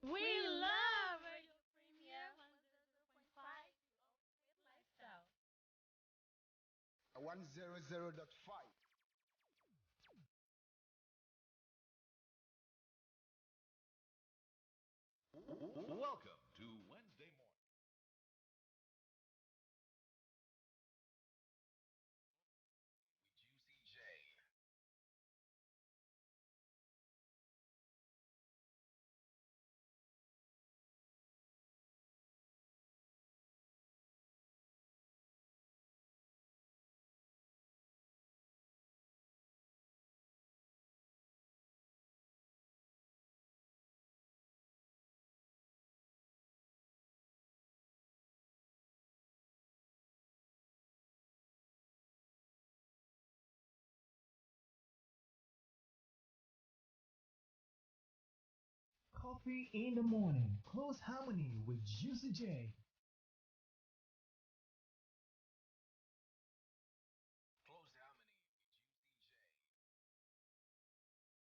We love Radio Premier 100.5 Lifestyle. 100.5. Welcome to Wednesday morning. Juicy J. Coffee in the morning. Close harmony with Juicy J. Close Harmony with Juicy J. Close Harmony on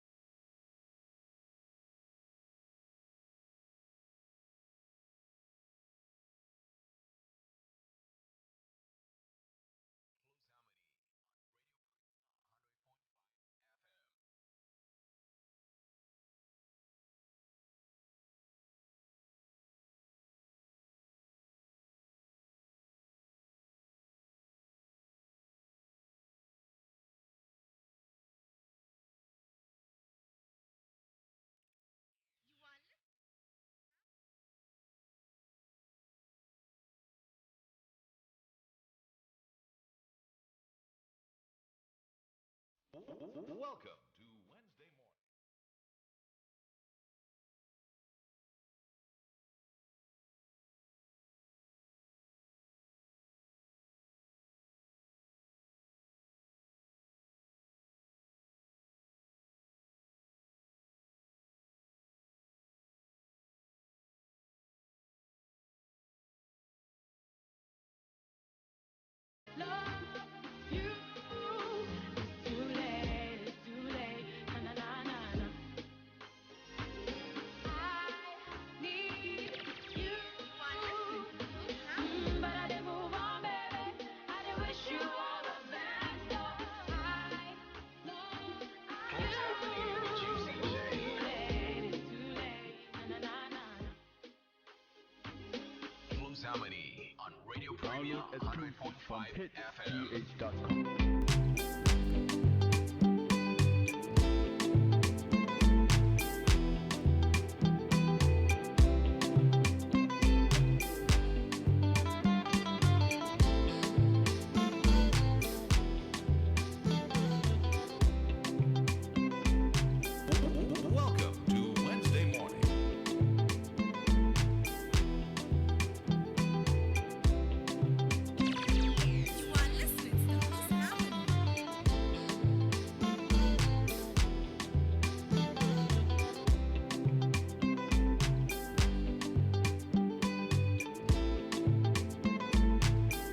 Radio Premier 100.5 FM. Welcome to Wednesday morning. Love you. It's too late. It's too late. Na na na na na. I need you. But I didn't move on, baby. I didn't wish you all the best. So I know Close Harmony with Juicy it's J. too late. It's too late. Na na na na. Close Harmony on Radio Premier Download exclusive from 100.5 FM. hitsgh.com. Welcome to Wednesday morning.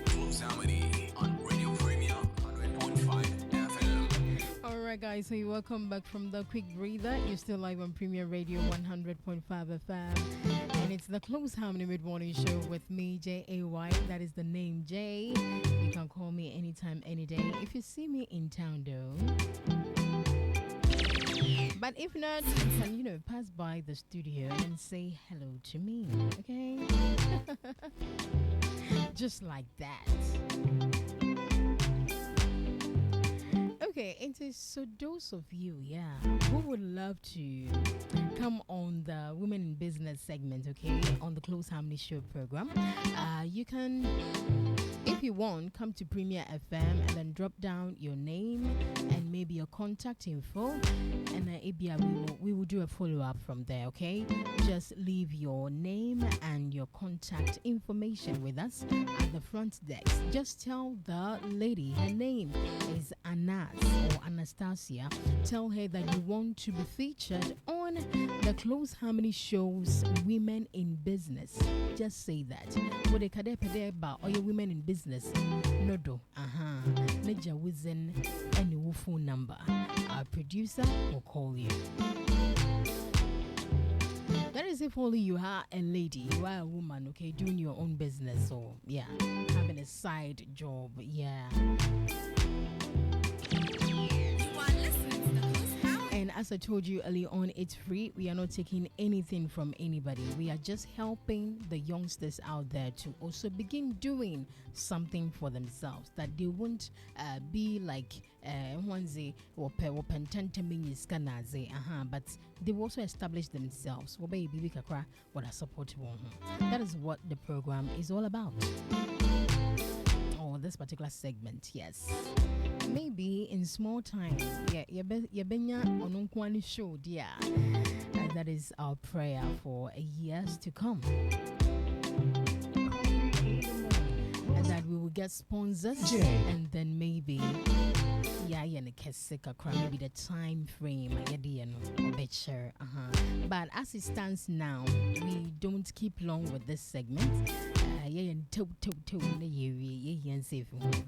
Close Harmony on Radio Premier 100.5 FM. Alright, guys, so you welcome back from the quick breather. You're still live on Premier Radio 100.5 FM. And it's the Close Harmony Mid Morning Show with me, J-A-Y. That is the name J. You can call me anytime, any day. If you see me in town, though. But if not, you can, pass by the studio and say hello to me. Okay? Just like that. Okay, so those of you, who would love to come on the Women in Business segment, okay, on the Close Harmony Show program, you can, if you want, come to Premier FM and then drop down your name and maybe your contact info, and we will do a follow-up from there, okay? Just leave your name and your contact information with us at the front desk. Just tell the lady, her name is Anas or Anastasia. Tell her that you want to be featured on the Close Harmony Show's Women in Business. Just say that. What they or your women in business? No do. Neja Wizen and your phone number. Our producer will call you. That is as if only you are a lady, you are a woman, okay, doing your own business, or yeah, having a side job, yeah. And as I told you earlier on, it's free. We are not taking anything from anybody. We are just helping the youngsters out there to also begin doing something for themselves, that they won't be like Wanzi or but they will also establish themselves. What I support. That is what the program is all about. Or this particular segment, yes. Maybe in small time, show, dear. That is our prayer for years to come. And that we will get sponsors, and then maybe maybe the time frame, but as it stands now, we don't keep long with this segment.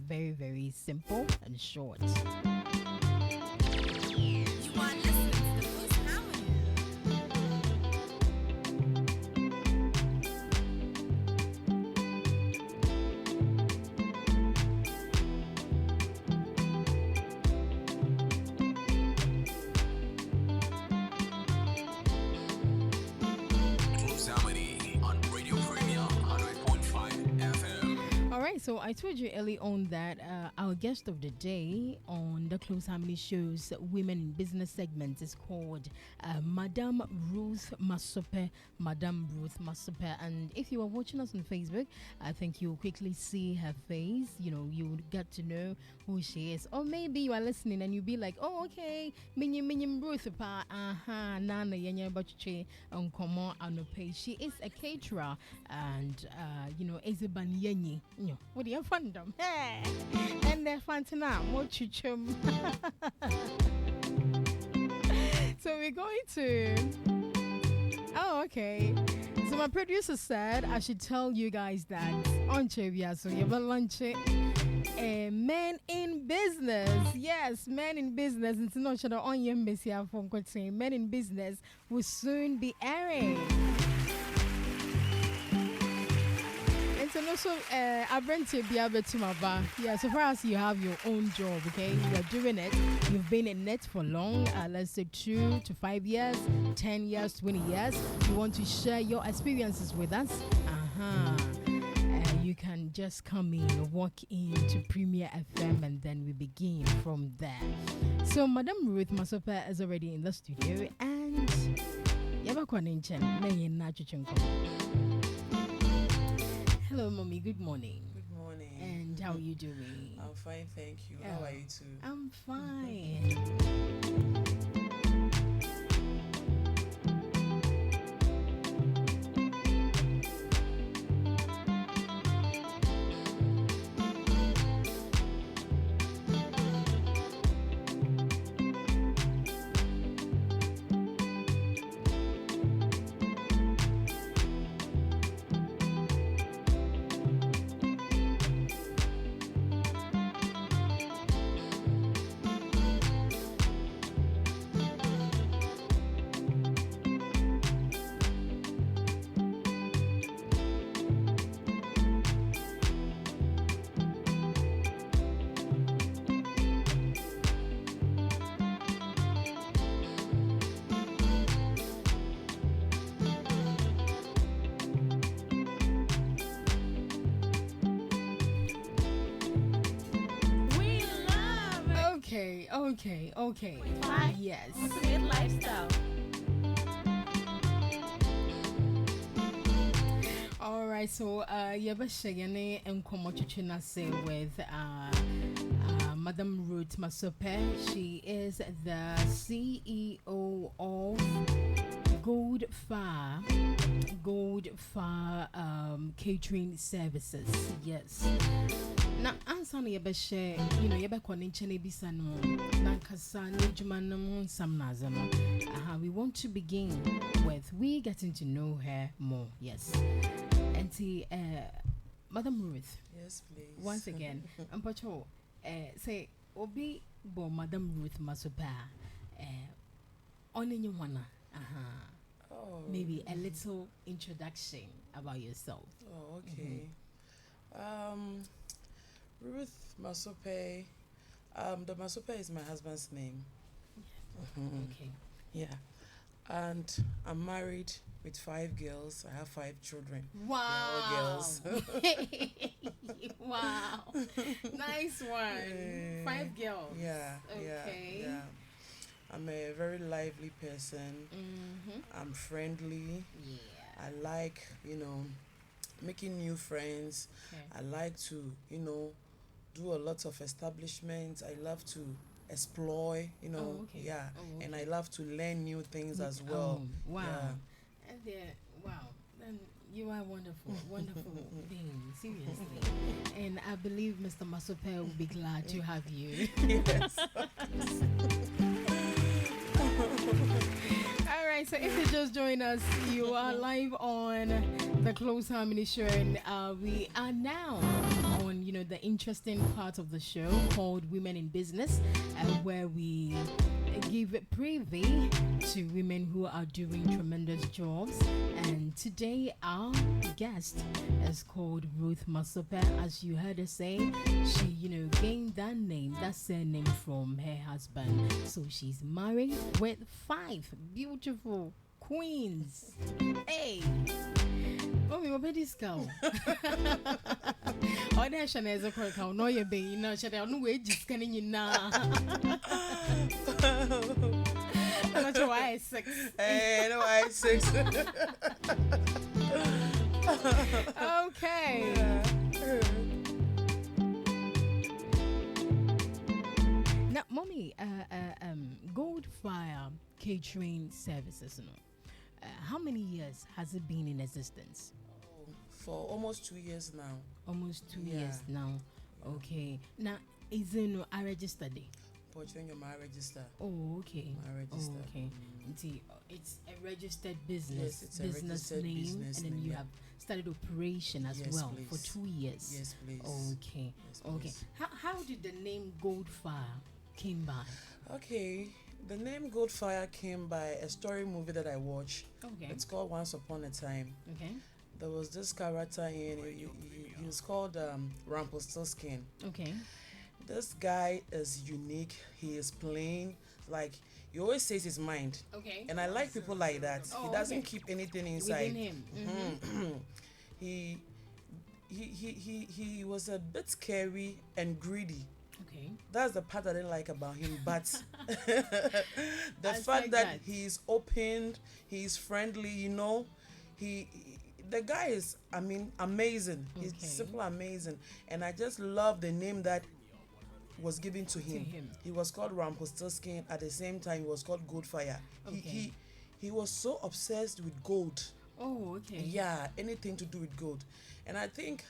Very, very simple and short. You are listening to the Close Harmony. So I told you early on that our guest of the day on the Close Harmony Show's Women in Business segment is called Madam Ruth Masoperh. Madam Ruth Masoperh. And if you are watching us on Facebook, I think you'll quickly see her face. You know, you'll get to know who she is. Or maybe you are listening and you'll be like, oh, okay, Minyam Ruth pa, Nana Yanya Bache on Komo Anope. She is a caterer and, Ezeban Yenyi. What do you find them? Hey, and they're fun tonight. More chuchum. So we're going to. Oh, okay. So my producer said I should tell you guys that on Chevia, so you have a lunch. Men in business, yes, men in business. It's not sure on your Messia from saying Men in Business will soon be airing. And also, I bring to be able to my bar. Yeah, so far as you have your own job, okay, you are doing it. You've been in it for long, let's say 2 to 5 years, 10 years, 20 years. You want to share your experiences with us? You can just come in, walk into Premier FM, and then we begin from there. So, Madam Ruth Masoperh is already in the studio, and hello, Mommy. Good morning. Good morning. And how are you doing? I'm fine, thank you. How are you too? I'm fine. Okay. Yes. Ultimate lifestyle. All right, so Yabashayane and Komochuchina say with Madam Ruth Masoperh. She is the CEO of Goldfire Catering Services. Yes. Now, answer me about share, you're connecting Bisano, Nankasa, Nijumanam, Samnazano. We want to begin with we getting to know her more. Yes. And see, Madam Ruth. Yes, please. Once again, Ampacho, say, Obi bo Madam Ruth Masoperh, only you wanna. Oh. Maybe a little introduction about yourself. Oh, okay. Um, Ruth Masoperh. The Masoperh is my husband's name. Okay. Yeah. And I'm married with 5 girls. I have 5 children. Wow. They're all girls. Wow. Nice one. 5 girls. Yeah. Okay. Yeah. I'm a very lively person. I'm friendly. Yeah. I like, making new friends. Okay. I like to, do a lot of establishments. I love to explore, Oh, okay. yeah. Oh, And okay. I love to learn new things as well. Wow. Yeah. And wow. Then you are wonderful, wonderful being, seriously. And I believe Mr. Masoperh will be glad to have you. Yes. All right, so if you just join us, you are live on the Close Harmony Show, and we are now on, the interesting part of the show called Women in Business, where we give privy to women who are doing tremendous jobs. And today our guest is called Ruth Masoperh. As you heard her say, she, gained that name, that surname from her husband. So she's married with 5 beautiful queens. Hey, mommy, what about this girl? Oh, that's an as a quick how no you be no shut down no way just canning you now. I'm not sure why I 6. Hey, no, I 6. Okay. Now, mommy, Goldfire Catering Services, how many years has it been in existence? For almost 2 years now. Almost 2 Yeah. years now. Okay. Now, is it no I registered? But when you're my register. Oh, okay. My register. Oh, okay. See, it's a registered business, Yes, it's a business registered name, business and then name, you yeah. have started operation as Yes, well please. for 2 years. Yes, please. Okay. Yes, Okay. please. How did the name Goldfire came by? Okay. The name Goldfire came by a story movie that I watched. Okay. It's called Once Upon a Time. Okay. There was this character he was called Rumpelstiltskin. Okay. This guy is unique. He is plain. Like, he always says his mind. Okay. And I like people like that. Oh, He doesn't okay. keep anything inside. Within him. He was a bit scary and greedy. Okay. That's the part I didn't like about him. But the I fact like that that. he's open, he's friendly, the guy is, amazing. He's Okay. simply amazing. And I just love the name that was given to him. him. He was called Rumpelstiltskin. At the same time, he was called Goldfire. Okay. He was so obsessed with gold. Oh, okay. Yeah, anything to do with gold. And I think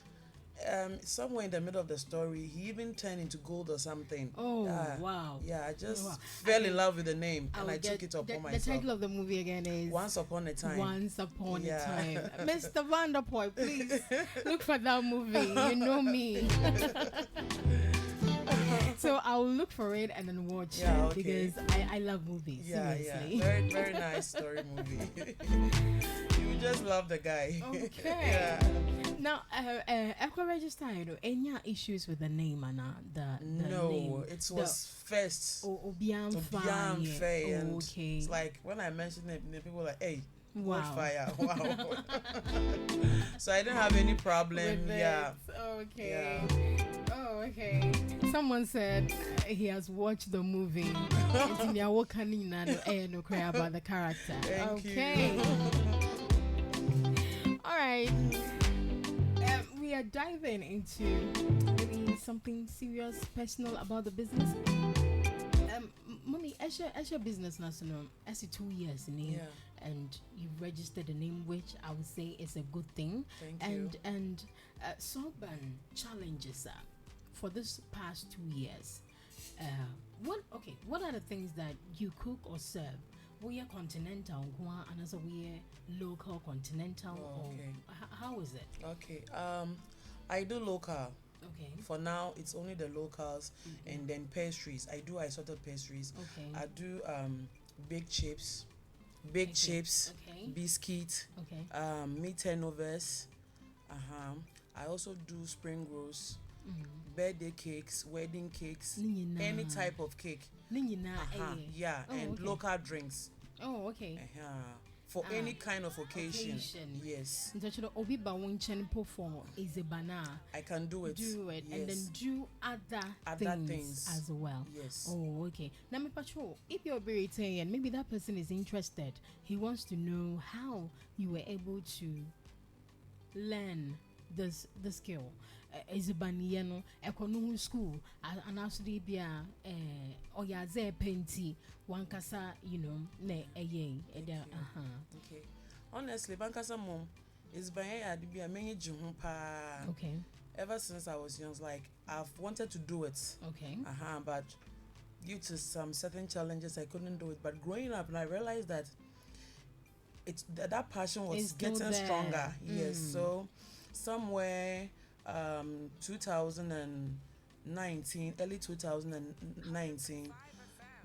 somewhere in the middle of the story, he even turned into gold or something. Oh, Yeah. wow. Yeah, I just Wow. fell in love with the name, and will I took get it upon the myself. title of the movie again is Once Upon a Time. Once Upon Yeah. a Time. Mr. Vanderpoy, please look for that movie. You know me. So I'll look for it and then watch Yeah, it okay. because I love movies. Yeah, seriously. Very, very nice story movie. You would just love the guy. Okay. Yeah. Now, Echo Register, any issues with the name and the No, name? it was first. Obiam To Biam Faye, and okay. it's like when I mentioned it, the people were like, "Hey, Wow. Goldfire!" Wow. So I didn't have any problem. With Yeah. it. Okay. Yeah. Oh, okay. Someone said he has watched the movie. It's in your no cry about the character. Thank okay. you. All right. We are diving into maybe something serious, personal about the business. Mommy, as your business national, as 2 years in Yeah. and you've registered a name, which I would say is a good thing. Thank you. And Soban challenges for this past 2 years. What are the things that you cook or serve? We are continental, and also we are local continental. Oh, okay. How is it? Okay. I do local. Okay. For now, it's only the locals, and then pastries. I do assorted pastries. Okay. I do baked chips. baked chips, Okay. biscuit, Okay. meat turnovers. I also do spring rolls, birthday cakes, wedding cakes, any type of cake. Yeah, Oh, and okay. local drinks. Oh, okay. For any kind of occasion. Yes, Ntochiro obi ba wonchen po for is a banana. I can do it. And then Yes. do other things as well. Yes. Oh, okay. Now, me patrol, if you're Veritarian, maybe that person is interested. He wants to know how you were able to learn the skill. Is a baniano, economic school, and also the bia, or ya ze penti, one casa, ne a ye, Okay. Honestly, Bankasa mom is by a many jumpa. Okay. Ever since I was young, like I've wanted to do it. Okay. But due to some certain challenges, I couldn't do it. But growing up, and I realized that that passion was It's still getting there. stronger. Yes. So somewhere 2019, early 2019,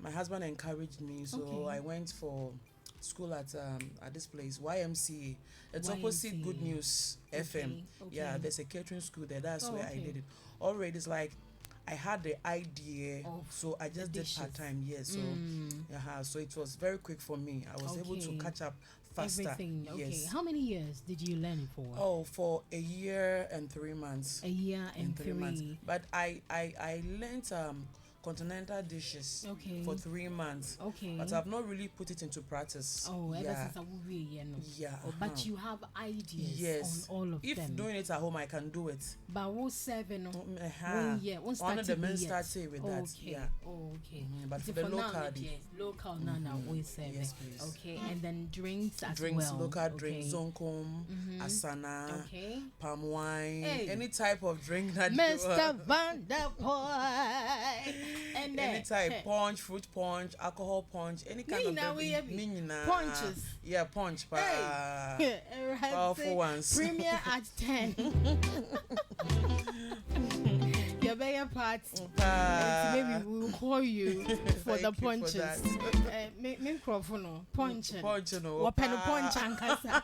my husband encouraged me, so Okay. I went for school at this place, YMCA. It's opposite YMCA. Good News FM. Okay. Yeah, there's a catering school there. That's where I okay. did it. Already, it's like I had the idea, Of so I just did dishes. part time. Yes, so so it was very quick for me. I was able to Okay. catch up faster. Everything. Okay. Yes. How many years did you learn it for? Oh, for a year and 3 months. A year and 3 months. But I learned continental dishes for 3 months. Okay. But I've not really put it into practice. Oh, ever yeah. since I was young. Yeah. But you have ideas Yes. on all of If them. doing it at home, I can do it. But we'll 7 1 year, one One of the men start started with that. Okay. Yeah. Oh, okay. But So for the now, local, local now we 7. Yes, please. Okay, and then drinks as drinks, well. local drinks, Okay. zonkom, asana, Okay. palm wine, Hey. any type of drink that Mr. Vanderpoy. And any type, punch, fruit punch, alcohol punch, any kind of Nina, we have Nina. punches. Yeah, punch. Hey. Right, Powerful say, ones. Premier at 10. Your better part. Maybe we will call you for the Thank you for punches. that. Me microphone punch. Punch, you know. Open a punch and kasa.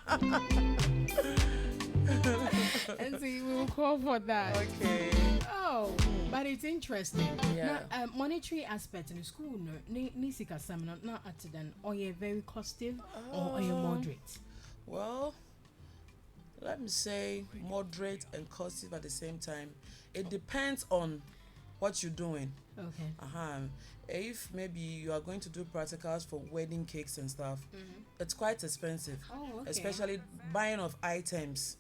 And see, we will call for that. Okay. Oh, but it's interesting. Yeah. Now, monetary aspect in the school, no, nisika seminar, not at then, or you're very costive, or are you moderate? Well, let me say moderate and costive at the same time. It depends on what you're doing. Okay. If maybe you are going to do practicals for wedding cakes and stuff, it's quite expensive. Oh, okay. Especially buying of items.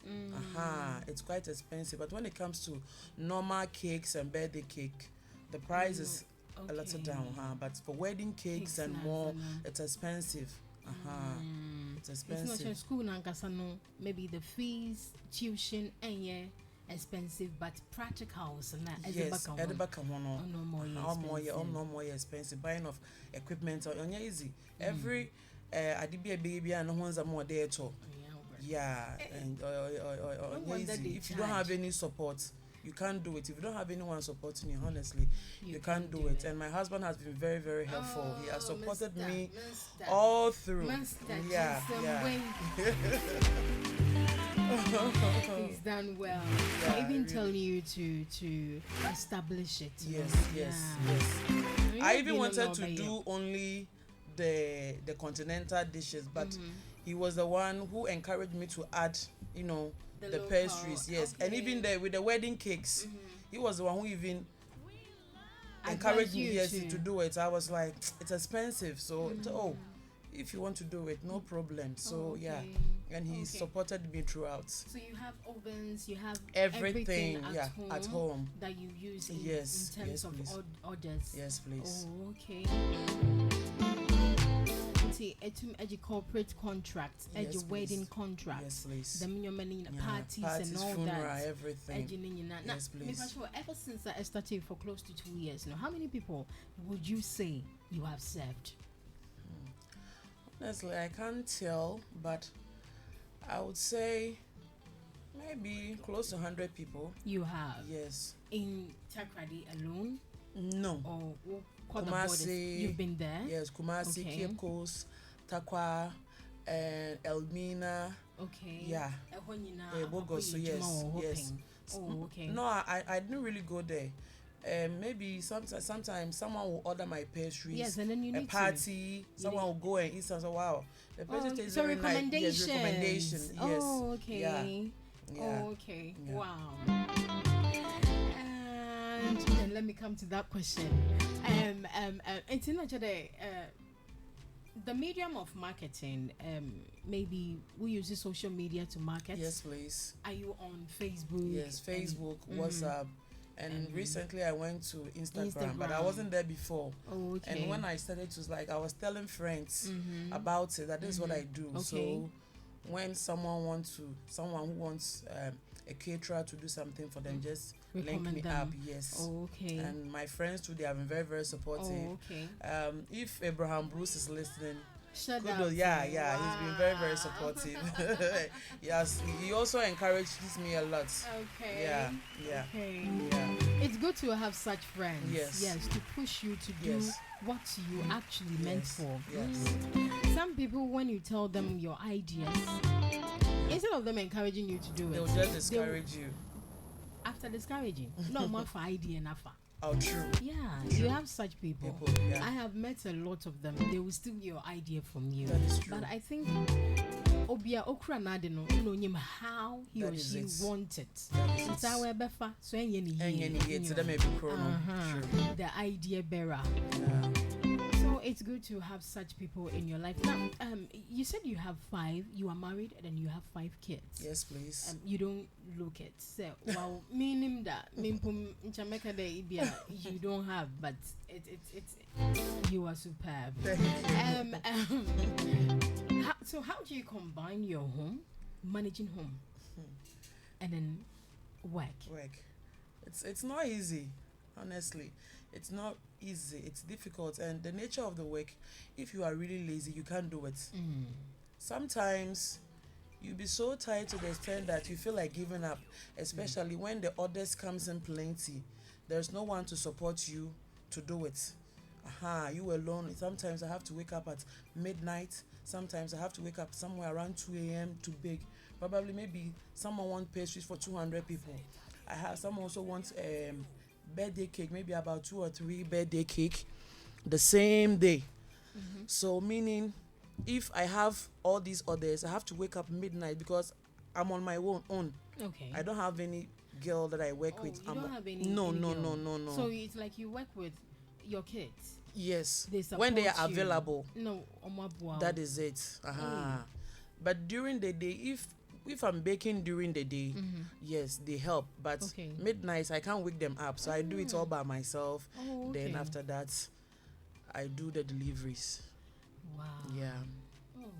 It's quite expensive. But when it comes to normal cakes and birthday cake, the price is a little down. But for wedding cakes and more, it's expensive. It's expensive. It's not your school nankasano. Maybe the fees, tuition, and yeah, expensive, but practicals and that. Yes, at the back of one. No more expensive. Buying of equipment on easy. Every I did be a baby and one's a more there too. Yeah, and easy. If you don't have any support, you can't do it. If you don't have anyone supporting you, honestly, you can't do it. And my husband has been very, very helpful. He has supported me all through. Yeah. He's done well. Yeah, I even really. tell you to establish it. Yes. I even wanted to do only the continental dishes, but he was the one who encouraged me to add, the pastries. Yes, and even with the wedding cakes, he was the one who even encouraged me to do it. I was like, it's expensive, so if you want to do it, no problem. So and he supported me throughout. So you have ovens, you have everything at home that you use in terms of orders. Yes, please. Oh, okay. See, edu corporate contracts, wedding contracts. Yes, please. The many parties and all funeral, that. everything. Yes, please. Ever since I started for close to 2 years now, how many people would you say you have served? Honestly, I can't tell, but I would say maybe close to 100 people. You have? Yes. In Takrady alone? No. Or Kumasi? You've been there? Yes, Kumasi, Cape Coast, Takwa, and Elmina. Okay. Yeah. Bogo, so yes. Oh, okay. No, I didn't really go there. Maybe sometimes someone will order my pastries. Yes, and then you need a party. Someone will go and eat and say, "Wow, the pastry tastes very nice." Yes, recommendation. Yes. Oh, okay. Yeah. Oh, okay. Yeah. Wow. And then let me come to that question. It's in the medium of marketing. Maybe we use social media to market. Yes, please. Are you on Facebook? Yes, Facebook, WhatsApp. And recently I went to Instagram, but I wasn't there before. Oh, okay. And when I started to, I was telling friends about it, that this is what I do. Okay. So when someone who wants a caterer to do something for them, just link me up. Yes. Oh, okay. And my friends too, they have been very, very supportive. Oh, okay. If Abraham Bruce is listening, Shut kudos. up. Yeah, he's been very, very supportive. Yes, he also encourages me a lot. Okay. Yeah. Okay. Yeah. It's good to have such friends. Yes. To push you to do what you actually meant for. Yes. Some people, when you tell them your ideas, instead of them encouraging you to do it, They'll just discourage you. After discouraging, no more for idea enough. Oh, true. Yeah, you have such people. Yeah. I have met a lot of them. They will steal your idea from you. That is true. But I think Obia Okra Nadino know him how he That or is she it. wants it. That is It's it. our befa, so And to them maybe chrono. True. the idea bearer. Yeah. So it's good to have such people in your life. Now, you said you have 5. You are married and you have 5 kids. Yes, please. You don't look it. So, well, meaning that you don't have, but it's you are superb. How do you combine your home, managing home, and then work? It's not easy, honestly. It's not easy. It's difficult, and the nature of the work, if you are really lazy, you can't do it. Sometimes you'll be so tired to the extent that you feel like giving up, especially when the orders comes in plenty. There's no one to support you to do it. You alone. Sometimes I have to wake up at midnight. Sometimes I have to wake up somewhere around 2 a.m. to bake. Probably maybe someone wants pastries for 200 people. Someone also wants birthday cake, maybe about 2 or 3 birthday cake the same day. So meaning, if I have all these orders, I have to wake up midnight because I'm on my own. Okay. I don't have any girl that I work with. You don't have any? No. So it's like you work with your kids. Yes. They When they are support you. available. No, That is it. But during the day, if I'm baking during the day, yes, they help. But midnight, I can't wake them up. So I do it all by myself. Oh, okay. Then after that, I do the deliveries. Wow. Yeah. Oh,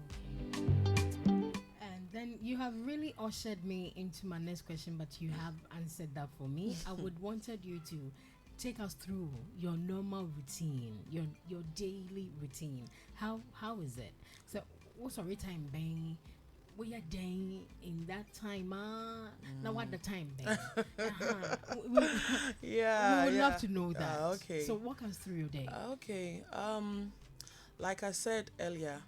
okay. And then you have really ushered me into my next question, but you have answered that for me. I would wanted you to take us through your normal routine, your daily routine. How is it? So what's your time bang? We are day in that time, now what the time bang? We would love to know that. Okay. So walk us through your day. Okay. Like I said earlier,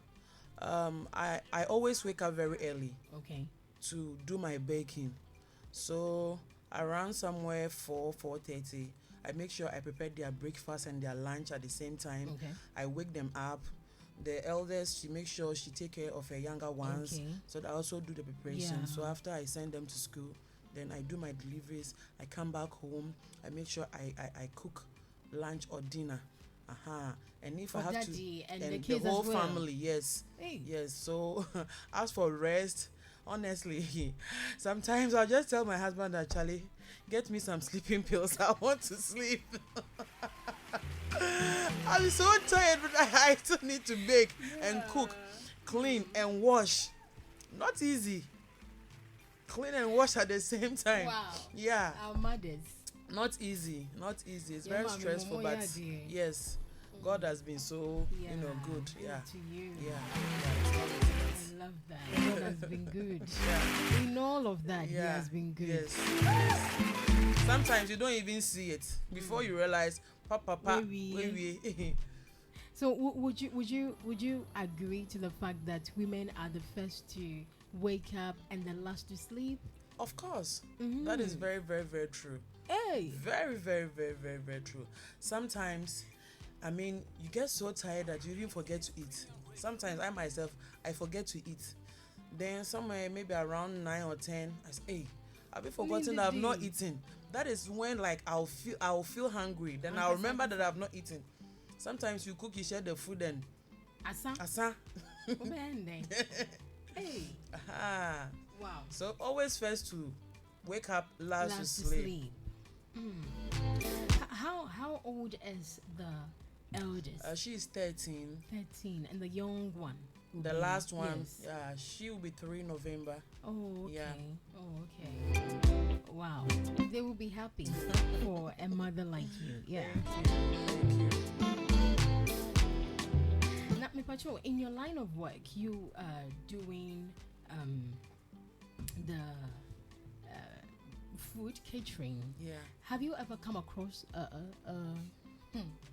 I always wake up very early. Okay. To do my baking. So around somewhere 4:30, I make sure I prepare their breakfast and their lunch at the same time. Okay. I wake them up. The eldest, she makes sure she take care of her younger ones. Okay. So I also do the preparation. Yeah. So after I send them to school, then I do my deliveries. I come back home. I make sure I cook lunch or dinner. And if for I have daddy to, and and the kids whole as well. family, yes. Hey. Yes. So as for rest, honestly, sometimes I'll just tell my husband that, Charlie, get me some sleeping pills. I want to sleep. I'm so tired, but I still need to bake and cook, clean and wash. Not easy. Clean and wash at the same time. Wow. Yeah. Our mothers. Not easy. It's Yeah, very mommy, stressful, momo, but yeah, dear. yes, God has been so, good. Yeah. To you. Yeah. I love that. God has been good. In all of that, He has been good. Yes. Sometimes you don't even see it before you realize, Papa, Where we- So would you agree to the fact that women are the first to wake up and the last to sleep? Of course. That is very, very, very true. Hey. Very, very, very, very, very true. Sometimes, I mean, you get so tired that you even forget to eat. Sometimes I myself, I forget to eat. Then somewhere maybe around 9 or 10, I say, hey, I've been forgotten that I've not eaten. That is when like I'll feel hungry. Then I'll remember that I've not eaten. Sometimes you cook, you share the food and asa. Hey. Aha. Wow. So always first to wake up, last to sleep. How old is the eldest? She is 13. 13, and the young one. The last one, yes. yeah, she will be 3 November. Oh, okay. Yeah. Oh, okay. Wow. They will be happy for a mother like you. Yeah. Thank you. Now, Pacho, in your line of work, you are doing the food catering. Yeah. Have you ever come across a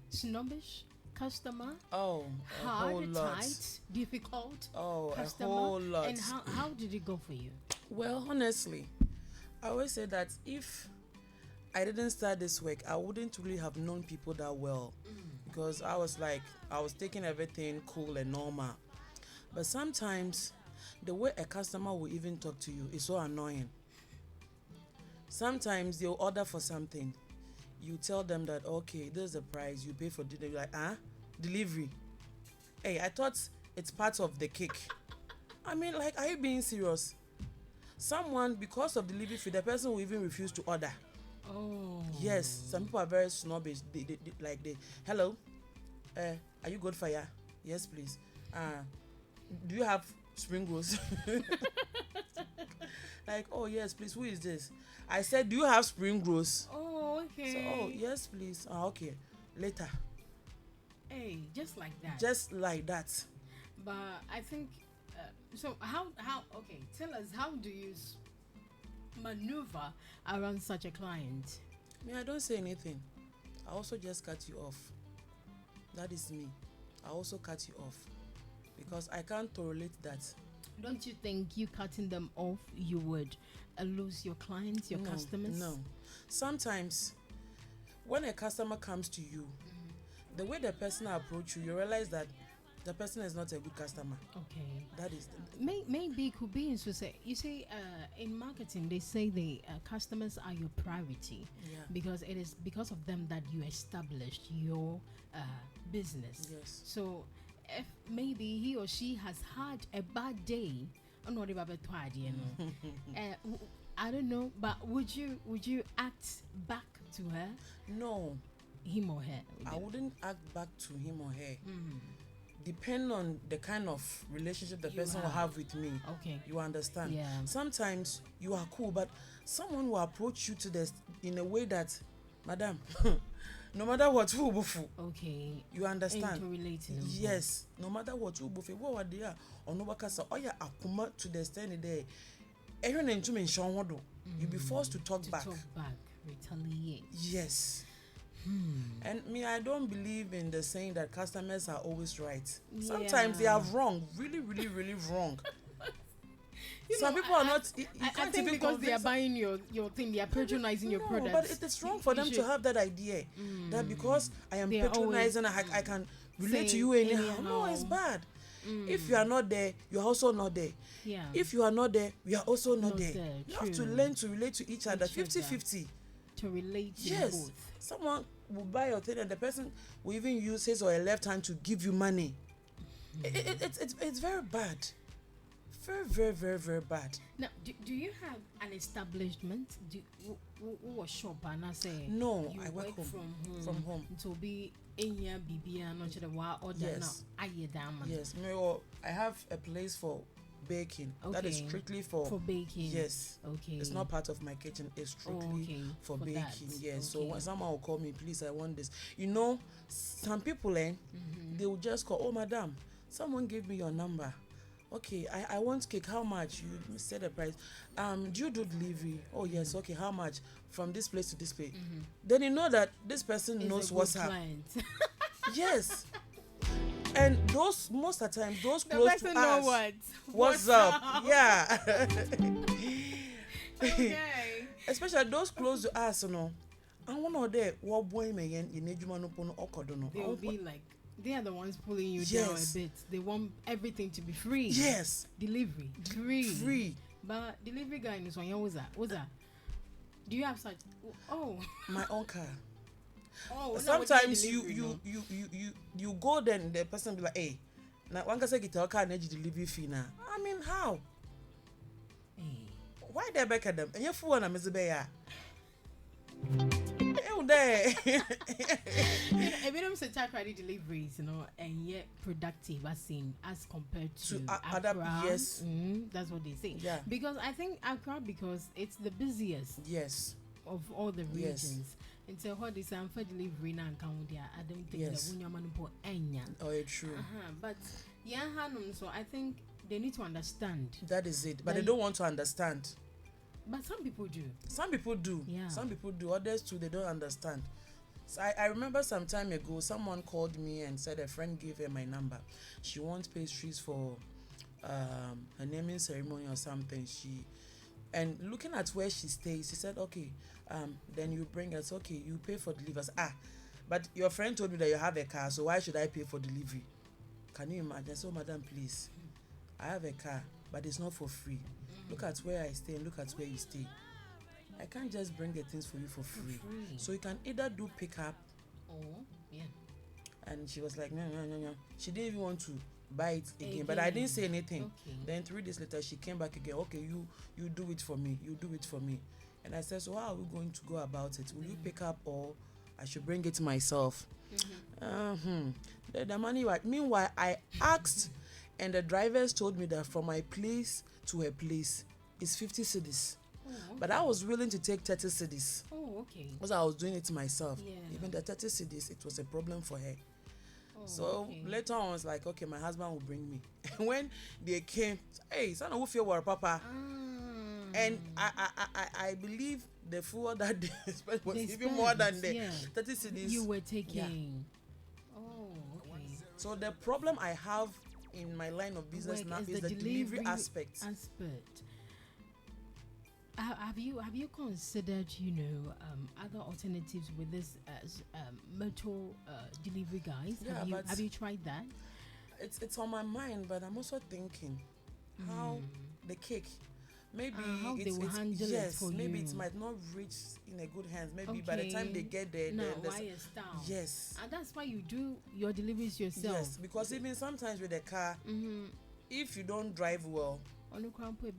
snobbish customer? Oh, a whole Hard, lot. tight, difficult A customer? whole lot. And how did it go for you? Well, honestly, I always say that if I didn't start this work, I wouldn't really have known people that well, because I was taking everything cool and normal. But sometimes the way a customer will even talk to you is so annoying. Sometimes they'll order for something. You tell them that, okay, this is the price, you pay for dinner. You're like, delivery. Hey, I thought it's part of the cake. I mean, like, are you being serious? Someone, because of delivery fee, the person will even refuse to order. Oh. Yes, some people are very snobbish. They hello, are you Goldfire? Yes, please. Do you have spring rolls? Like, oh yes, please. Who is this? I said, do you have spring rolls? Oh, okay. So, oh yes, please. Okay, later. Hey, just like that. Just like that. But I think so. How? Okay, tell us, how do you maneuver around such a client? I don't say anything. I also just cut you off. That is me. I also cut you off because I can't tolerate that. Don't you think you cutting them off, you would lose your clients, your customers? No. Sometimes when a customer comes to you, the way the person approach you, you realize that the person is not a good customer. Okay. That is Maybe it could be in say. You say in marketing they say the customers are your priority. Yeah. Because it is because of them that you established your business. Yes. So if maybe he or she has had a bad day, I don't know, but would you act back to her? No. Him or her? I wouldn't act back to him or her. Depend on the kind of relationship the person will have with me. Okay. You understand? Yeah. Sometimes you are cool, but someone will approach you to this in a way that, madam, no matter what, who bufu. Okay. You understand? Interrelating. Yes. No matter what, who bufu. What were they? Or no bakasa. Oh yeah, akuma to the stand there. Everyone into me shawado. You'll be forced to talk back. Retaliate. Yes. And I don't believe in the saying that customers are always right. Yeah. Sometimes they are wrong, really, really, really wrong. Some people are not. You I can't think even because they are convince buying your thing, they are patronizing your products. but it is wrong for them to have that idea that because I am They are patronizing, I can relate to say you anyhow. anyhow. No, it's bad. If you are not there, you are also not there. Yeah. If you are not there, we are also not Not there. there, You have to true. learn to relate to each other, Each other. 50-50. To relate to Yes. both. Someone will buy your thing and the person will even use his or her left hand to give you money. It's very bad. Very, very, very, very bad. Now, do you have an establishment? Or shop and I say No, you I work home. from home. From home. To be in your BB not the wa order Yes. now. Yes, I have a place for baking. That is Okay. strictly for baking. yes. Okay. It's not part of my kitchen. It's strictly okay. for For baking. that. Yes. So Okay. when someone will call me, please, I want this. Some people, they will just call. Oh, madam, someone gave me your number. Okay, I want cake. How much? You said the price. Do you do delivery? Oh yes. Okay, how much? From this place to this place. Then you know that this person Is knows a what's good up. client. Yes. And those most of the time, those The close person to know us. what? What's up? Yeah. Okay. Especially those close to us, you know. I want to there. What boy me in Ejuma no pono okodono. They will be like, they are the ones pulling you down a Yes. bit. They want everything to be free. Yes. Delivery. Free. Free. But delivery guy in this one, what's that? What's that? Do you have such? Oh. My own car. Oh. Sometimes you go there and the person be like, hey, now one can say get your car and delivery fee now. I mean, how? Hey. Why they back at them? And you fool and Miss Beya. There. Even some check ready deliveries, you know, and yet productive as seen as compared to other, Accra. yes. That's what they say. Yeah. Because I think Accra, because it's the busiest Yes. of all the Yes. regions. And so what is for delivery now count there? I don't think Yes. that when you're manipo enya. Oh, it's true. But yeah, Hanum, so I think they need to understand. That is it. But Then- they don't want to understand. But some people do. Some people do. Yeah. Some people do. Others too, they don't understand. So I remember some time ago, someone called me and said a friend gave her my number. She wants pastries for her naming ceremony or something. And looking at where she stays, she said, okay, then you bring us. Okay, you pay for delivery. But your friend told me that you have a car, so why should I pay for delivery? Can you imagine? So, madam, please, I have a car, but it's not for free. Look at where I stay and look at where you stay. I can't just bring the things for you for free. So you can either do pickup. Oh, yeah. And she was like, no. She didn't even want to buy it again. But I didn't say anything. Okay. Then 3 days later, she came back again. Okay, you do it for me. You do it for me. And I said, so how are we going to go about it? Will you pick up or I should bring it myself? The money, right? Meanwhile, I asked, and the drivers told me that from my place to her place is 50 cedis. Oh, okay. But I was willing to take 30 cedis Oh, okay. because I was doing it myself. Yeah. Even the 30 cedis, it was a problem for her. Oh, So okay. later on, I was like, okay, my husband will bring me. When they came, hey, son, who feel what, Papa? And I believe the food that they spent was They even more than spent, the yeah. 30 cedis. You were taking. Oh, okay. So the problem I have in my line of business Work now is the the delivery aspect. Have you considered, other alternatives with this motor delivery guys? Yeah, but have you tried that? It's on my mind, but I'm also thinking how the cake. Maybe How they will handle it for maybe you. it might not reach in a good hands. Maybe by the time they get there, no, then why is down? yes, And that's why you do your deliveries yourself. yes, because even sometimes with the car, if you don't drive well On the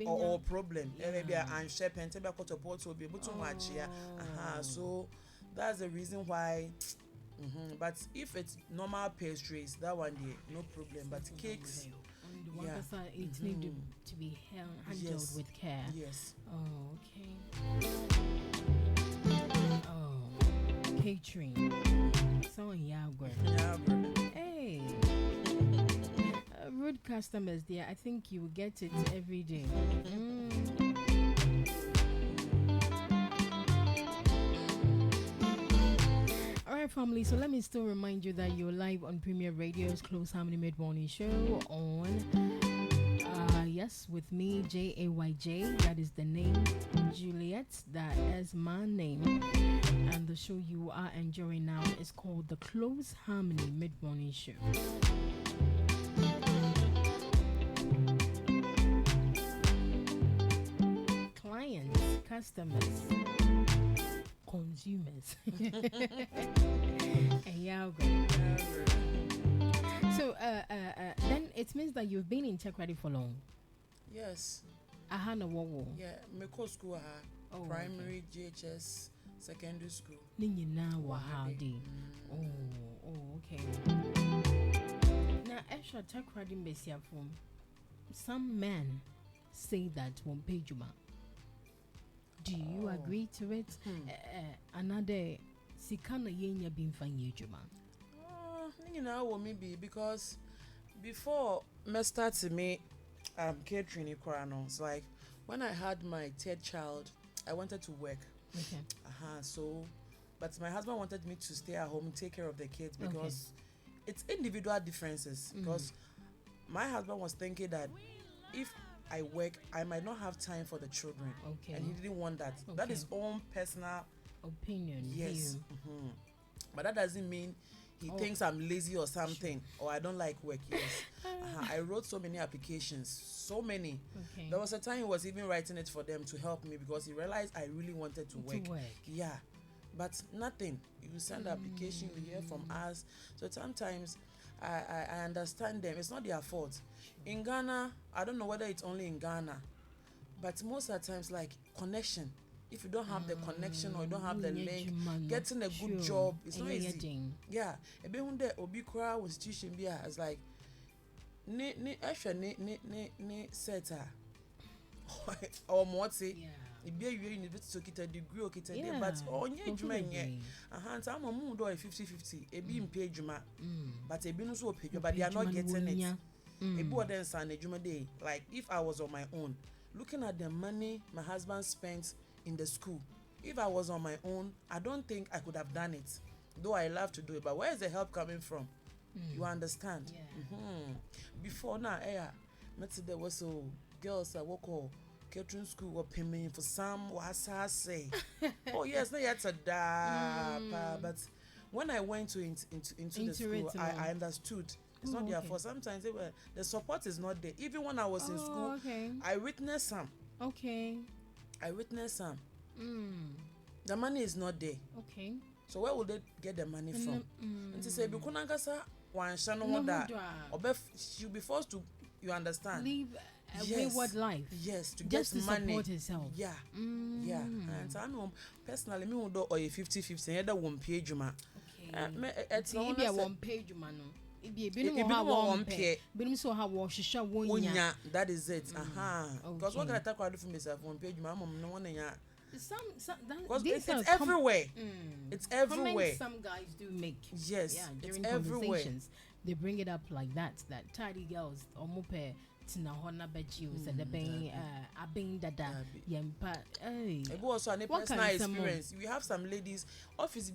or problem, maybe Yeah. I'm shaping, maybe I got a port will be able to match here. So that's the reason why. But if it's normal pastries, that one day no problem. But cakes, One yeah. person, it needs to be handled Yes. with care. yes, Oh, okay. Oh, catering. So yeah, yeah, brother. hey, rude customers there. I think you will get it every day. All right, family. So let me still remind you that you're live on Premier Radio's Close Harmony Mid Morning Show on. Yes, with me, JAYJ, that is the name. Juliet, that is my name. And the show you are enjoying now is called the Close Harmony Mid-Morning Show. Clients, customers, consumers. And y'all go. So, then it means that you've been in Tech Ready for long. Yes. Ahana Wawo. Yeah, me go school primary, GHS, secondary school. Nina Wahadi. Oh, okay. Now, extra Tech Ready Messia from some men say that one page you. Do you agree to it? Another Sikana Yenya being fine, you Maybe because before me start to me catering it's like when I had my third child, I wanted to work. Okay. So but my husband wanted me to stay at home and take care of the kids because it's individual differences because my husband was thinking that if I work, I might not have time for the children. Okay. And he didn't want that. Okay. That is own personal opinion. yes. View. But that doesn't mean he thinks I'm lazy or something or I don't like work. Yes. I wrote so many applications, so many. Okay. There was a time he was even writing it for them to help me because he realized I really wanted to work. Yeah, but nothing. You send the application, you hear from us. So sometimes I understand them. It's not their fault. In Ghana, I don't know whether it's only in Ghana, but most of the times, like connection. If you don't have the connection or you don't have the link, getting a good job is not easy. Yeah, ebe hunde obi kura institution bia is like ni seta or moti. Ibi you university kita degree or kita dey but onye adwuma nye nta am mu do 50-50 ebi mpe adwuma but ebi no so pay but they are not getting it. Ebi oden san adwuma dey like if I was on my own looking at the money my husband spent in the school, if I was on my own I don't think I could have done it, though I love to do it, but where is the help coming from? You understand? Before now there was so girls that work all catering school were paying for some was I say oh yes no yet a da but when I went into the school I understood it's not their fault. Sometimes the support is not there. Even when I was in school I witnessed some the money is not there. So where will they get the money from? And to say because one channel that she'll be forced to, you understand, live a wayward life. Yes, to just get to money. Support herself. Yeah. And so I know personally me would do or 50-50 and other one page you it's not a one page man. That is it. Because what can I talk about from myself? One page, my mom, no one. It's everywhere. It's everywhere. Comments some guys do make. Yes, during it's everywhere. They bring it up like that. That tidy girls or mope tina hona bejius and the bang abing dada yempa. It was also a personal experience. We have some ladies. Office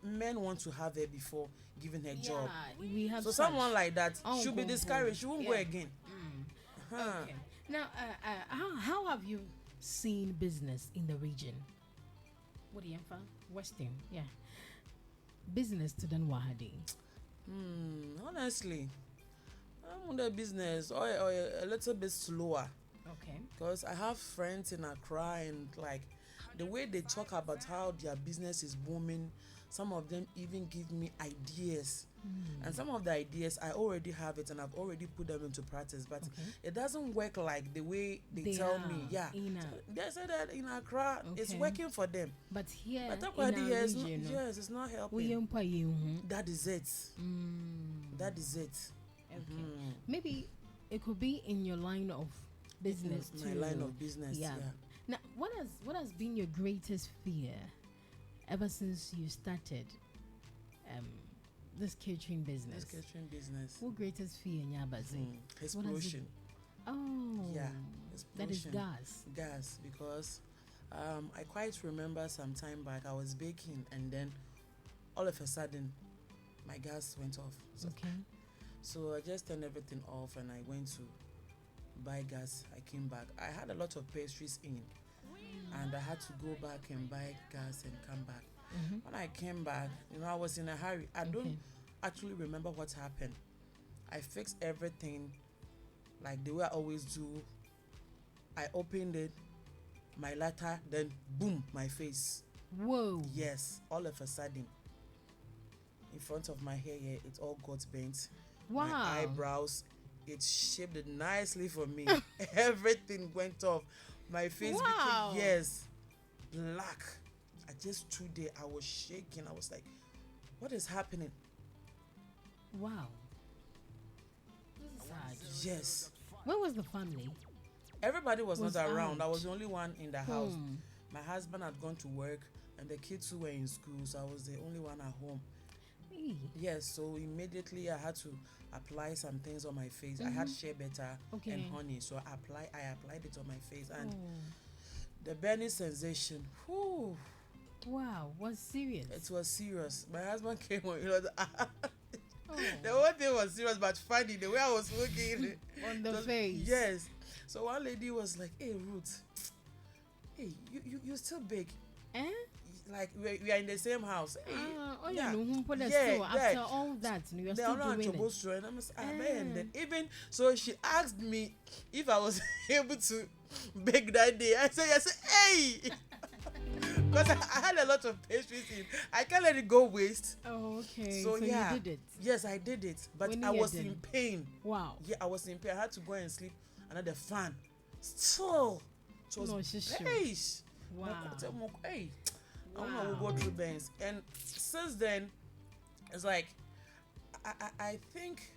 men want to have her before giving her job. We have so someone like that should be discouraged. She won't go again. Okay. Now, how have you seen business in the region? What do you think? Western, business to Danwahadi. Honestly, I'm on the business or a little bit slower. Okay. Because I have friends in Accra and like the way they talk about how their business is booming, some of them even give me ideas. And some of the ideas I already have it and I've already put them into practice, but it doesn't work like the way they tell me. So they say that in Accra it's working for them, but here but in our region, yes, it's not helping. That is it. That is it. Maybe it could be in your line of business my too. Line of business. Now, what has been your greatest fear ever since you started this catering business? What greatest fear in Yabazi? Explosion. Yeah. Explosion. That is gas. Gas, because I quite remember some time back I was baking and then all of a sudden my gas went off. So I just turned everything off and I went to buy gas. I came back. I had a lot of pastries in and I had to go back and buy gas and come back. When I came back, I was in a hurry. I don't actually remember what happened. I fixed everything like the way I always do. I opened it, my lighter, then boom, my face. Whoa. Yes, all of a sudden. In front of my hair here, it all got bent. Wow. My eyebrows, it shaped it nicely for me. Everything went off. My face became, black. I just stood there. I was shaking. I was like, what is happening? Wow. This is sad. Yes. Where was the family? Everybody was not around. out. I was the only one in the house. My husband had gone to work and the kids who were in school, so I was the only one at home. Yes, so immediately I had to apply some things on my face. I had shea butter and honey, so I applied it on my face and the burning sensation. Whew. Wow, was serious. It was serious. My husband came on, The whole thing was serious but funny. The way I was looking On the it was- face. Yes. So one lady was like, "Hey Ruth, hey, you still big? Eh? Like we are in the same house. Hey, Oh, yeah. yeah, no, but Yeah, still, yeah. after all that, you're still doing it. And I'm and then even so she asked me if I was able to bake that day. I said yes, hey, because I had a lot of pastries in. I can't let it go waste. Oh, okay. So, So yeah, you did it. Yes, I did it, but When I you was did in it. pain. Wow. Yeah, I was in pain. I had to go and sleep under the fan. Still, it was No, she's sure. pace. Wow. Hey, I Wow. don't know who go through bands. And since then, it's like I think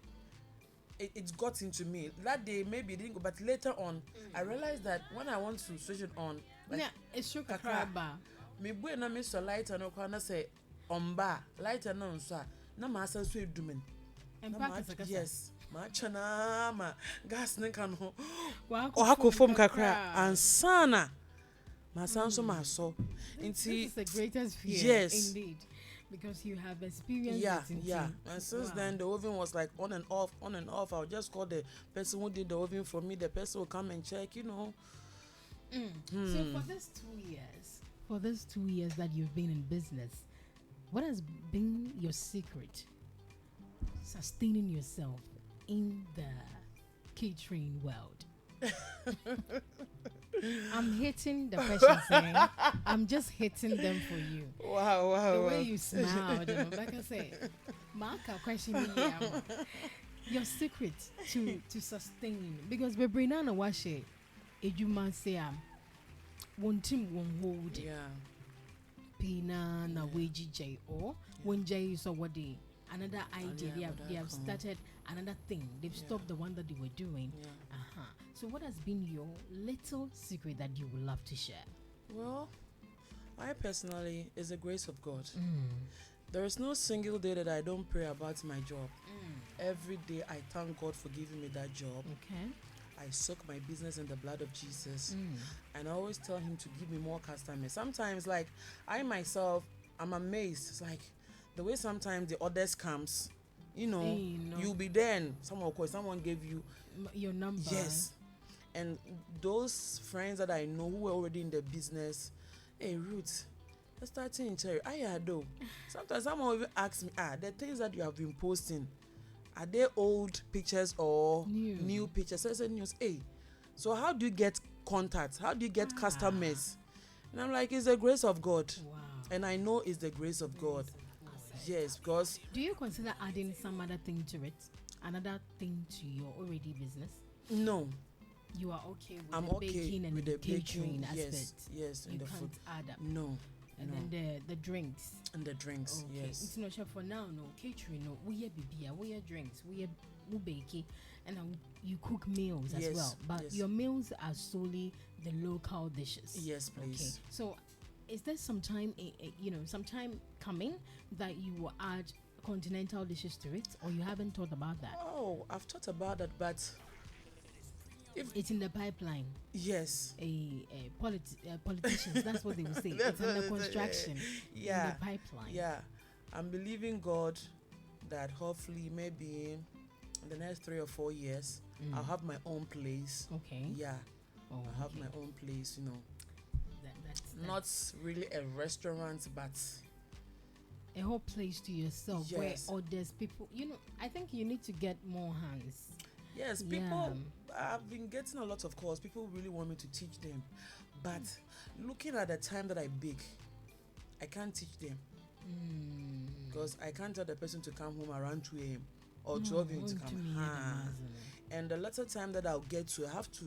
it got into me. That day maybe it didn't go, but later on I realized that when I want to switch it on, like Yeah, it's true. kakra. Kakraba. me boy na me so lighter no kwa na say omba lighter no so na ma asa so edumen. And Na ma pack is a yes. Ma chana ma gas ne kan ho. Wow. O hako fom kakra ansana. Ma san so ma so. This Inti is the greatest fear. Yes. Indeed. Because you have experienced yeah, it. Indeed. yeah. And since Wow. then, the oven was like on and off, on and off. I'll just call the person who did the oven for me. The person will come and check, you know. So for these 2 years that you've been in business, what has been your secret sustaining yourself in the catering world? I'm hitting the questions, eh? I'm just hitting them for you. Wow, wow. The way you smiled, like I said, Marka question here. Your secret to sustain, because Bebrina na washe, ejuma say one team won't hold Yeah. Pina na waji J or when J is already another idea. yeah, They have but started another thing. They've stopped the one that they were doing. Yeah. So what has been your little secret that you would love to share? Well, I personally, is the grace of God. There is no single day that I don't pray about my job. Every day I thank God for giving me that job. Okay. I soak my business in the blood of Jesus. And I always tell him to give me more customers. Sometimes, like, I myself, I'm amazed. It's like the way sometimes the orders comes, you know, you'll be there and someone gave you Your number. yes. And those friends that I know who were already in the business, hey Ruth, let's start in cherry. Though. Sometimes someone even asks me, the things that you have been posting, are they old pictures or new pictures? So I said news. Hey, so how do you get contacts? How do you get customers? And I'm like, it's the grace of God. Wow. And I know it's the grace of God. Yes, because Do you consider adding some other thing to it? Another thing to your already business? no, You are okay with I'm the okay baking and with the the catering baking. aspect? Yes, You and the can't food. add up. No, And no. then the drinks. And the drinks. Okay. Yes. It's not sure for now, no. Catering, no. We have bibia, we have drinks, we bake, and you cook meals as Yes, well. But yes. your meals are solely the local dishes. Yes, please. Okay. So, is there some time, some time coming that you will add continental dishes to it, or you haven't thought about that? Oh, I've thought about that, but It's in the pipeline. yes. Politicians, that's what they will say. That's It's under what they say. construction. Yeah. In the pipeline. Yeah, I'm believing God that hopefully maybe in the next 3 or 4 years I'll have my own place. Okay. Yeah, Oh, I'll have okay. my own place. You know, That's not really a restaurant, but a whole place to yourself Yes. where others people I think you need to get more hands. yes, people. I've been getting a lot of calls. People really want me to teach them, but looking at the time that I bake, I can't teach them because I can't tell the person to come home around 2 a.m. or 12 a.m. to come. And the little time that I'll get to, I have to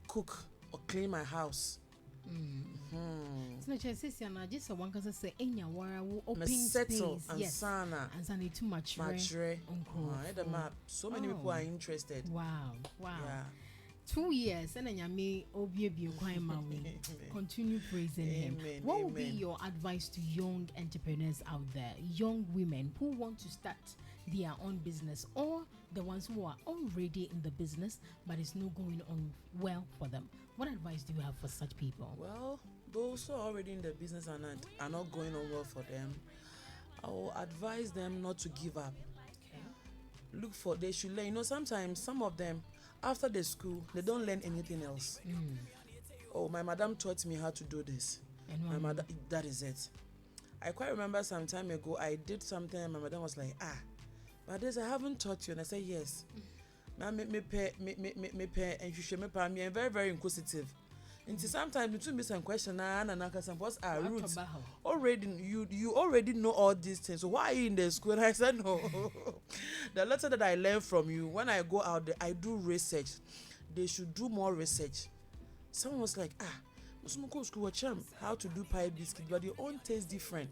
cook or clean my house. It's not just just a one can say enya wara will open Settle space. and Yes. sana. And sana too much. Matre. Uncle. So many people are interested. Wow. Yeah. 2 years and then yami obie continue praising him. Amen, What would be amen. your advice to young entrepreneurs out there, young women who want to start their own business, or the ones who are already in the business but it's not going on well for them? What advice do you have for such people? Well, those who are already in the business are not going on well for them, I will advise them not to give up. Okay. look for, they should learn. You know, sometimes some of them, after the school, they don't learn anything else. Oh, my madam taught me how to do this. And My mother, that is it. I quite remember some time ago, I did something and my madam was like, but this I haven't taught you. And I said, yes. Me pay, and you should me pay me. I'm very, very inquisitive. And sometimes you two miss some question and what's our roots? Already you already know all these things. So why are you in the school? And I said no. The letter that I learned from you, when I go out there, I do research. They should do more research. Someone was like, school how to do pie biscuit, but your own taste different.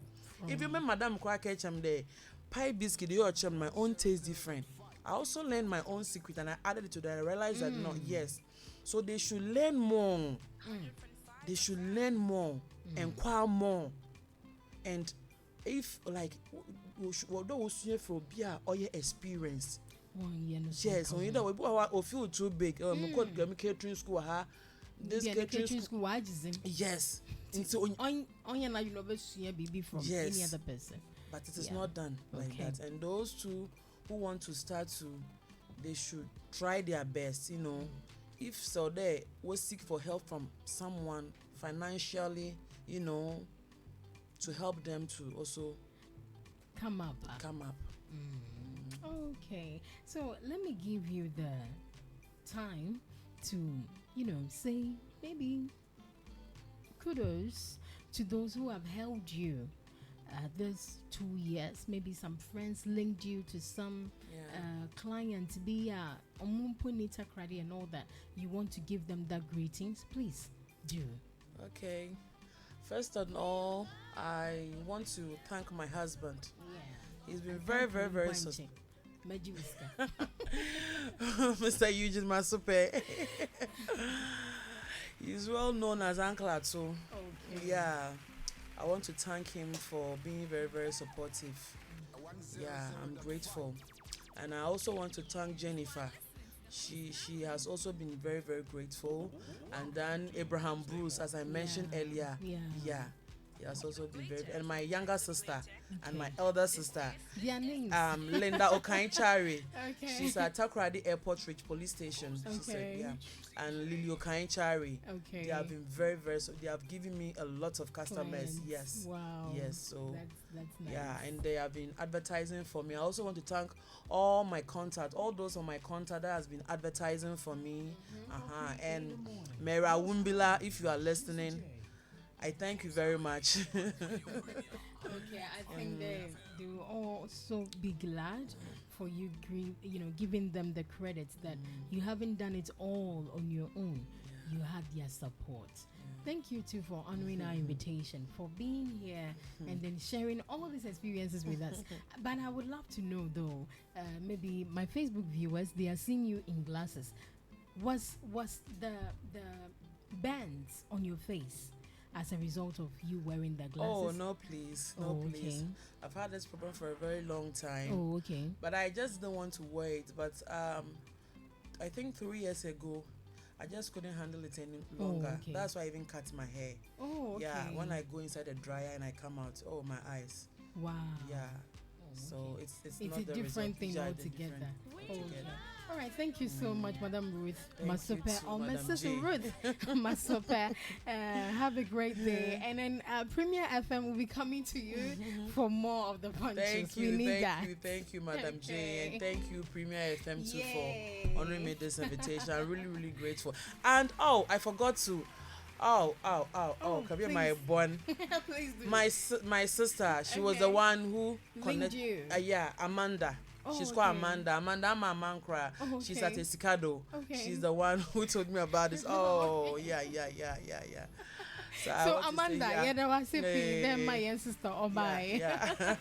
If you remember Madam Kwakecham there, pie biscuit, your chum, my own taste different. I also learned my own secret and I added it to that. I realized that no, yes. So they should learn more. They should learn more, inquire more. And if like although for beer or your experience. Yes, when you don't feel too big, catering school, this catering school, yes. So on you know baby from any other person. But it is not done like that. And those two who want to start to, they should try their best, you know. If so, they will seek for help from someone financially, you know, to help them to also come up. Okay, so let me give you the time to, you know, say maybe kudos to those who have held you this 2 years. Maybe some friends linked you to some clients, be and all that. You want to give them that greetings, please do. Okay, first of all, I want to thank my husband. He's been very, very, very Mr. Eugene Masoperh. He's well known as Uncle Atsu. Yeah, I want to thank him for being very, very supportive. Yeah, I'm grateful. And I also want to thank Jennifer. She has also been very, very grateful. And then Abraham Bruce, as I mentioned earlier. Yeah. He has also been very, and my younger sister and my elder sister, their names. Linda Okainchari. She's at Takoradi Airport Ridge Police Station. She said, and Lily Okainchari. They have been very, very. So they have given me a lot of customers. Clients. Yes. Wow. Yes. So that's nice. Yeah, and they have been advertising for me. I also want to thank all my contact, all those on my contact that has been advertising for me. And Mera Wumbila, if you are listening, I thank you very much. I think they will also be glad for you, giving them the credit that you haven't done it all on your own. You had their support. Thank you too for honoring our invitation, for being here and then sharing all these experiences with us. But I would love to know though, maybe my Facebook viewers, they are seeing you in glasses. Was the bands on your face as a result of you wearing the glasses? Oh, no, please. Please. I've had this problem for a very long time. Oh, okay. But I just don't want to wait. But I think 3 years ago, I just couldn't handle it any longer. That's why I even cut my hair. Oh, okay. Yeah, when I go inside the dryer and I come out, my eyes. Wow. Yeah. So it's not a different thing altogether. All right, thank you so much, Madam Ruth Masoperh, or Mrs. Ruth Masoperh. Have a great day. And then Premier FM will be coming to you for more of the punches. Thank you, Madam J, and thank you, Premier FM too, for honoring me this invitation. I'm really, really grateful. And I forgot to. Come here, my born. My sister. She was the one who connected you. Amanda. She's called Amanda. Amanda Mamankra. She's at Esikado. She's the one who told me about this. Yeah. So Amanda, there was then my sister. Yeah.